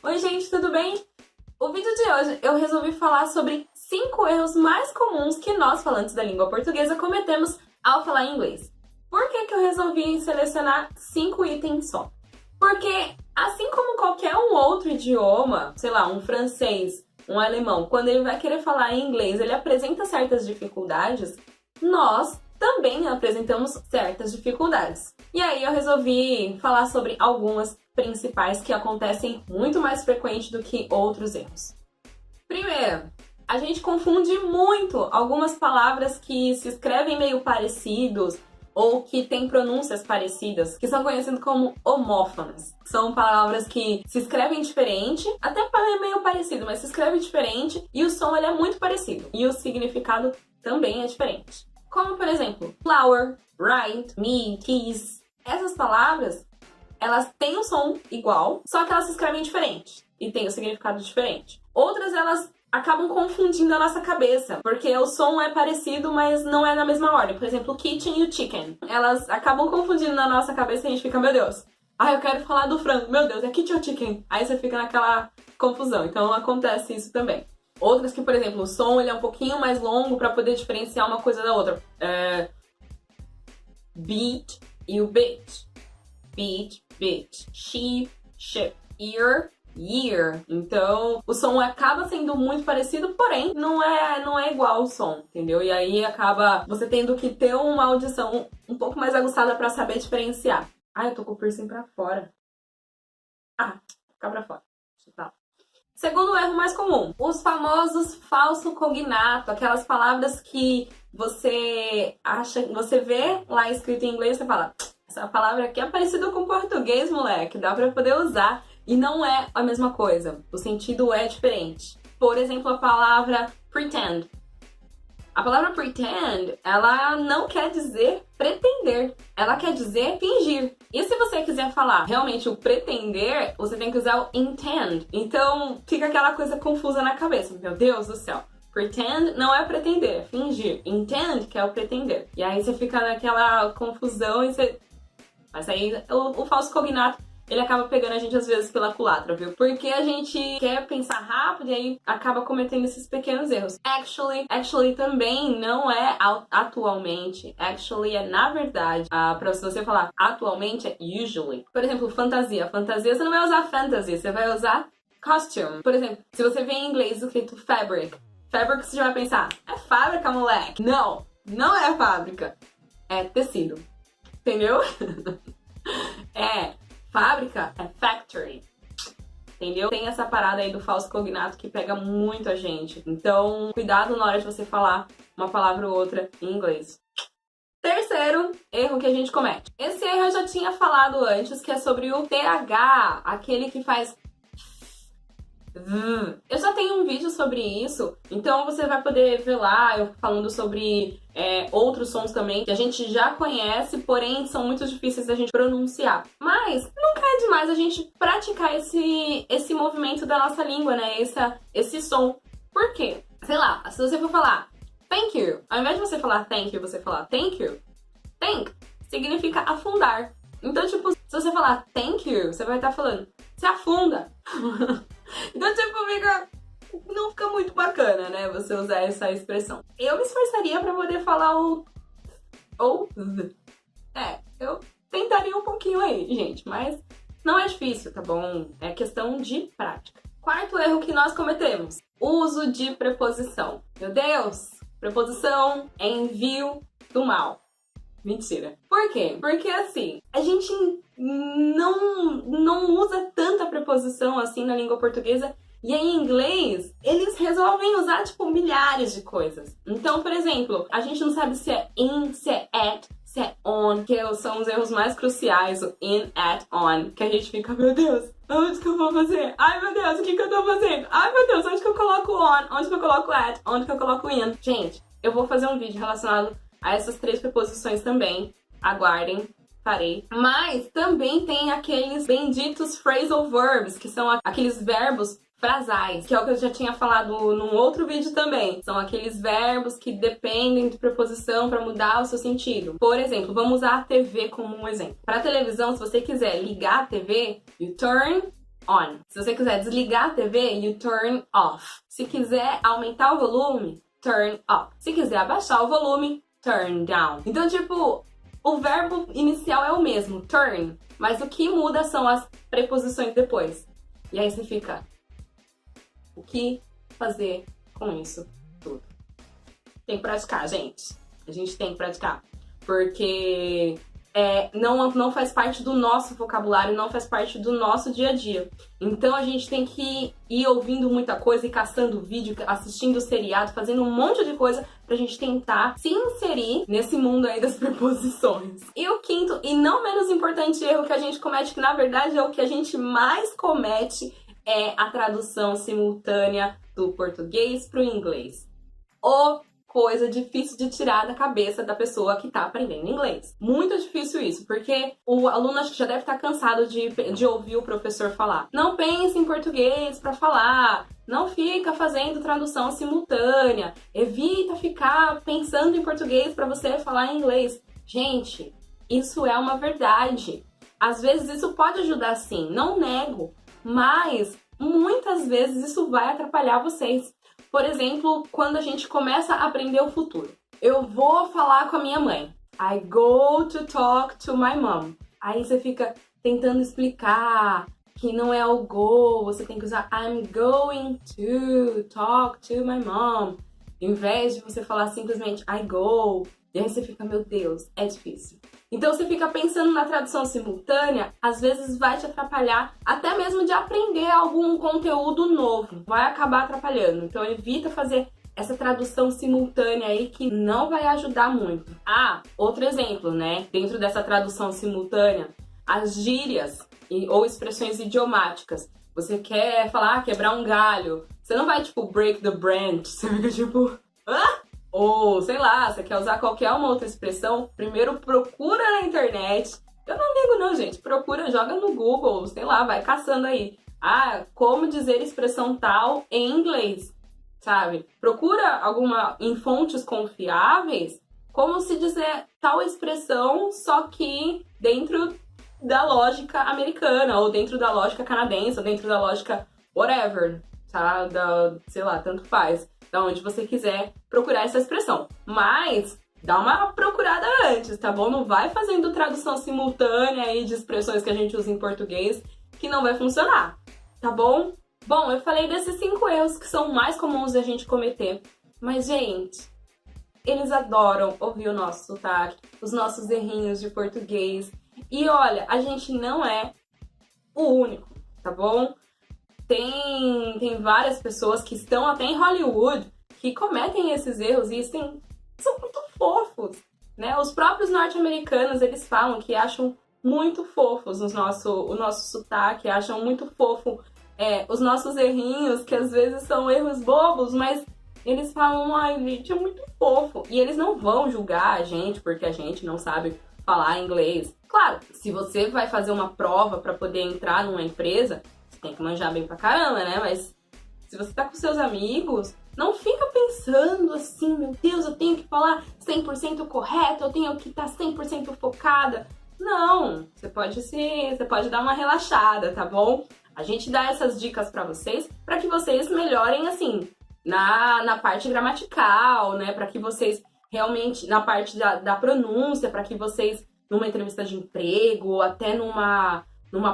Oi gente, tudo bem? O vídeo de hoje eu resolvi falar sobre 5 erros mais comuns que nós, falantes da língua portuguesa, cometemos ao falar inglês. Por que eu resolvi selecionar 5 itens só? Porque, assim como qualquer um outro idioma, sei lá, um francês, um alemão, quando ele vai querer falar em inglês, ele apresenta certas dificuldades, nós também apresentamos certas dificuldades. E aí eu resolvi falar sobre algumas principais que acontecem muito mais frequente do que outros erros. Primeiro, a gente confunde muito algumas palavras que se escrevem meio parecidos ou que têm pronúncias parecidas, que são conhecidas como homófonas. São palavras que se escrevem diferente, até meio parecido, mas se escreve diferente e o som ele é muito parecido. E o significado também é diferente. Como, por exemplo, flower, right, me, kiss. Essas palavras, elas têm um som igual, só que elas se escrevem diferente e têm um significado diferente. Outras, elas acabam confundindo a nossa cabeça, porque o som é parecido, mas não é na mesma ordem. Por exemplo, o kitchen e o chicken. Elas acabam confundindo na nossa cabeça e a gente fica, meu Deus, eu quero falar do frango. Meu Deus, é kitchen ou chicken? Aí você fica naquela confusão. Então acontece isso também. Outras que, por exemplo, o som ele é um pouquinho mais longo para poder diferenciar uma coisa da outra. Beat e o bit. Beat, bit. Sheep, ship. Ear, year. Então, o som acaba sendo muito parecido, porém, não é igual o som, entendeu? E aí acaba você tendo que ter uma audição um pouco mais aguçada para saber diferenciar. Eu tô com o piercing pra fora. Fica pra fora. Tá. Segundo erro mais comum, os famosos falso cognato, aquelas palavras que você acha, você vê lá escrito em inglês, você fala, essa palavra aqui é parecida com português, moleque, dá pra poder usar. E não é a mesma coisa, o sentido é diferente. Por exemplo, a palavra pretend. A palavra pretend, ela não quer dizer pretender, ela quer dizer fingir. E se você quiser falar realmente o pretender, você tem que usar o intend. Então fica aquela coisa confusa na cabeça, meu Deus do céu. Pretend não é pretender, é fingir. Intend que é o pretender. E aí você fica naquela confusão e você... Mas aí o falso cognato, ele acaba pegando a gente às vezes pela culatra, viu? Porque a gente quer pensar rápido e aí acaba cometendo esses pequenos erros. Actually também não é atualmente. Actually é na verdade. Pra você falar atualmente é usually. Por exemplo, fantasia. Fantasia você não vai usar fantasy, você vai usar costume. Por exemplo, se você vê em inglês escrito fabric. Fabric você já vai pensar, é fábrica, moleque. Não é fábrica. É tecido. Entendeu? Fábrica é factory, entendeu? Tem essa parada aí do falso cognato que pega muito a gente. Então, cuidado na hora de você falar uma palavra ou outra em inglês. Terceiro erro que a gente comete. Esse erro eu já tinha falado antes, que é sobre o TH, aquele que faz... Eu já tenho um vídeo sobre isso, então você vai poder ver lá eu falando sobre outros sons também que a gente já conhece, porém são muito difíceis da gente pronunciar. Mas nunca é demais a gente praticar esse movimento da nossa língua, né? Esse som. Por quê? Sei lá, se você for falar thank you, ao invés de você falar thank you, você falar thank you, thank significa afundar. Então, tipo, se você falar thank you, você vai estar falando, se afunda. Então, tipo, não fica muito bacana, né, você usar essa expressão. Eu me esforçaria pra poder falar eu tentaria um pouquinho aí, gente, mas não é difícil, tá bom? É questão de prática. Quarto erro que nós cometemos, uso de preposição. Meu Deus, preposição é envio do mal. Mentira. Por quê? Porque assim, a gente não usa tanta preposição assim na língua portuguesa e em inglês eles resolvem usar tipo milhares de coisas. Então, por exemplo, a gente não sabe se é in, se é at, se é on, que são os erros mais cruciais, o in, at, on, que a gente fica, meu Deus, onde que eu vou fazer? Ai, meu Deus, o que eu tô fazendo? Ai, meu Deus, onde que eu coloco on? Onde que eu coloco at? Onde que eu coloco in? Gente, eu vou fazer um vídeo relacionado a essas 3 preposições também. Aguardem, farei. Mas também tem aqueles benditos phrasal verbs, que são aqueles verbos frasais, que é o que eu já tinha falado num outro vídeo também. São aqueles verbos que dependem de preposição para mudar o seu sentido. Por exemplo, vamos usar a TV como um exemplo. Para televisão, se você quiser ligar a TV, you turn on. Se você quiser desligar a TV, you turn off. Se quiser aumentar o volume, turn up. Se quiser abaixar o volume, turn down. Então, tipo, o verbo inicial é o mesmo, turn, mas o que muda são as preposições depois. E aí você fica, o que fazer com isso tudo? Tem que praticar, gente. A gente tem que praticar. Porque não faz parte do nosso vocabulário, não faz parte do nosso dia a dia. Então a gente tem que ir ouvindo muita coisa e caçando vídeo, assistindo seriado, fazendo um monte de coisa pra gente tentar se inserir nesse mundo aí das preposições. E o quinto, e não menos importante erro que a gente comete, que na verdade é o que a gente mais comete, é a tradução simultânea do português pro inglês. Coisa difícil de tirar da cabeça da pessoa que tá aprendendo inglês. Muito difícil isso, porque o aluno acho que já deve estar cansado de ouvir o professor falar. Não pense em português para falar, não fica fazendo tradução simultânea, evita ficar pensando em português para você falar em inglês. Gente, isso é uma verdade. Às vezes isso pode ajudar sim, não nego, mas muitas vezes isso vai atrapalhar vocês. Por exemplo, quando a gente começa a aprender o futuro. Eu vou falar com a minha mãe. I go to talk to my mom. Aí você fica tentando explicar que não é o go, você tem que usar I'm going to talk to my mom. Em vez de você falar simplesmente I go. E aí você fica, meu Deus, é difícil. Então você fica pensando na tradução simultânea, às vezes vai te atrapalhar até mesmo de aprender algum conteúdo novo. Vai acabar atrapalhando. Então evita fazer essa tradução simultânea aí que não vai ajudar muito. Outro exemplo, né? Dentro dessa tradução simultânea, as gírias ou expressões idiomáticas. Você quer falar quebrar um galho. Você não vai tipo break the branch. Você fica tipo, hã? Ou, sei lá, você quer usar qualquer uma outra expressão, primeiro procura na internet. Eu não digo não, gente. Procura, joga no Google, sei lá, vai caçando aí. Como dizer expressão tal em inglês, sabe? Procura em fontes confiáveis como se dizer tal expressão, só que dentro da lógica americana, ou dentro da lógica canadense, ou dentro da lógica whatever, tá? Sei lá, tanto faz. Da onde você quiser procurar essa expressão. Mas dá uma procurada antes, tá bom? Não vai fazendo tradução simultânea aí de expressões que a gente usa em português que não vai funcionar, tá bom? Bom, eu falei desses 5 erros que são mais comuns da gente cometer. Mas, gente, eles adoram ouvir o nosso sotaque, os nossos errinhos de português. E olha, a gente não é o único, tá bom? Tem várias pessoas que estão até em Hollywood que cometem esses erros e são muito fofos, né? Os próprios norte-americanos, eles falam que acham muito fofos o nosso sotaque, acham muito fofo os nossos errinhos, que às vezes são erros bobos, mas eles falam, ai, gente, é muito fofo. E eles não vão julgar a gente porque a gente não sabe falar inglês. Claro, se você vai fazer uma prova para poder entrar numa empresa, tem que manjar bem pra caramba, né? Mas se você tá com seus amigos, não fica pensando assim, meu Deus, eu tenho que falar 100% correto, eu tenho que estar 100% focada. Não, você pode dar uma relaxada, tá bom? A gente dá essas dicas pra vocês, pra que vocês melhorem, assim, na parte gramatical, né? Pra que vocês realmente, na parte da pronúncia, pra que vocês, numa entrevista de emprego, ou até numa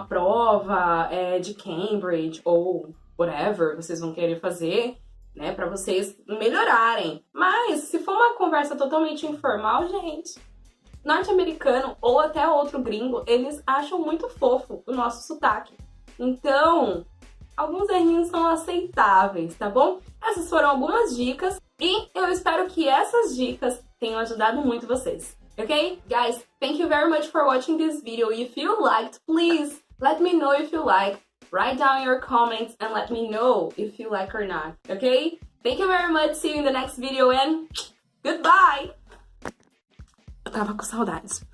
prova de Cambridge ou whatever vocês vão querer fazer, né, para vocês melhorarem. Mas se for uma conversa totalmente informal, gente, norte-americano ou até outro gringo, eles acham muito fofo o nosso sotaque. Então, alguns errinhos são aceitáveis, tá bom? Essas foram algumas dicas e eu espero que essas dicas tenham ajudado muito vocês. Okay, guys, thank you very much for watching this video. If you liked, please let me know if you like. Write down your comments and let me know if you like or not. Okay? Thank you very much. See you in the next video and goodbye! Eu tava com saudades.